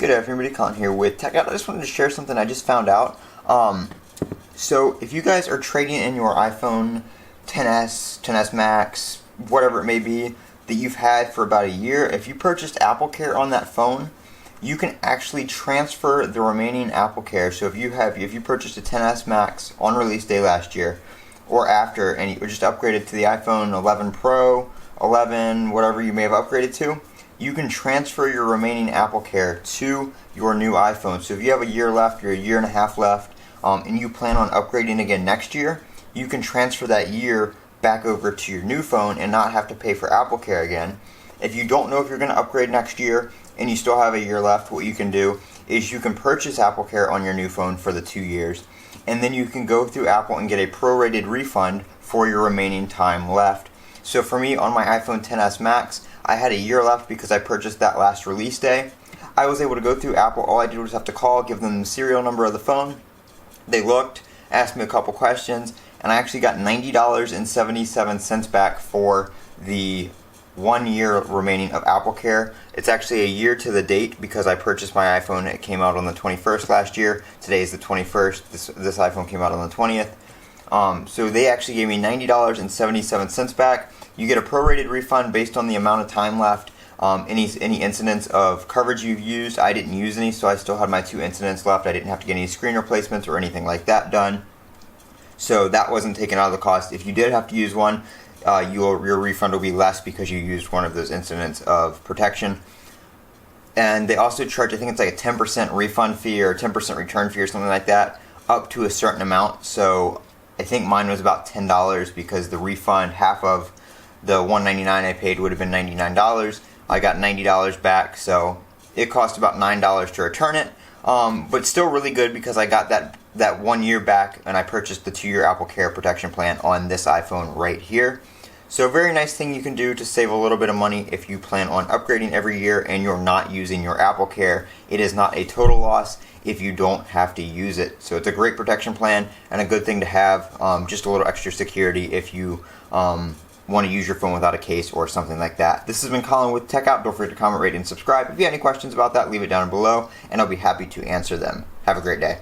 Good afternoon, everybody. Colin here with Techout. I just wanted to share something I just found out. So if you guys are trading in your iPhone XS, XS Max, whatever it may be, that you've had for about a year, if you purchased AppleCare on that phone, you can actually transfer the remaining AppleCare. So if you purchased a XS Max on release day last year or after, and you just upgraded to the iPhone 11 Pro, 11, whatever you may have upgraded to, you can transfer your remaining AppleCare to your new iPhone. So if you have a year left or a year and a half left, and you plan on upgrading again next year, you can transfer that year back over to your new phone and not have to pay for AppleCare again. If you don't know if you're going to upgrade next year and you still have a year left, what you can do is you can purchase AppleCare on your new phone for the 2 years, and then you can go through Apple and get a prorated refund for your remaining time left. So for me, on my iPhone XS Max, I had a year left because I purchased that last release day. I was able to go through Apple. All I did was have to call, give them the serial number of the phone. They looked, asked me a couple questions, and I actually got $90.77 back for the 1 year remaining of AppleCare. It's actually a year to the date because I purchased my iPhone. It came out on the 21st last year. Today is the 21st. This iPhone came out on the 20th. So they actually gave me $90.77 back. You get a prorated refund based on the amount of time left. Any incidents of coverage you've used. I didn't use any, so I still had my 2 incidents left. I didn't have to get any screen replacements or anything like that done. So that wasn't taken out of the cost. If you did have to use one, your refund will be less because you used one of those incidents of protection. And they also charge, I think it's like a 10% refund fee or a 10% return fee or something like that, up to a certain amount. So I think mine was about $10 because the refund, half of the $199 I paid would have been $99. I got $90 back, so it cost about $9 to return it. But still really good because I got that 1 year back, and I purchased the 2-year AppleCare protection plan on this iPhone right here. So very nice thing you can do to save a little bit of money if you plan on upgrading every year and you're not using your AppleCare. It is not a total loss if you don't have to use it. So it's a great protection plan and a good thing to have, just a little extra security if you want to use your phone without a case or something like that. This has been Colin with Techout. Don't forget to comment, rate, and subscribe. If you have any questions about that, leave it down below, and I'll be happy to answer them. Have a great day.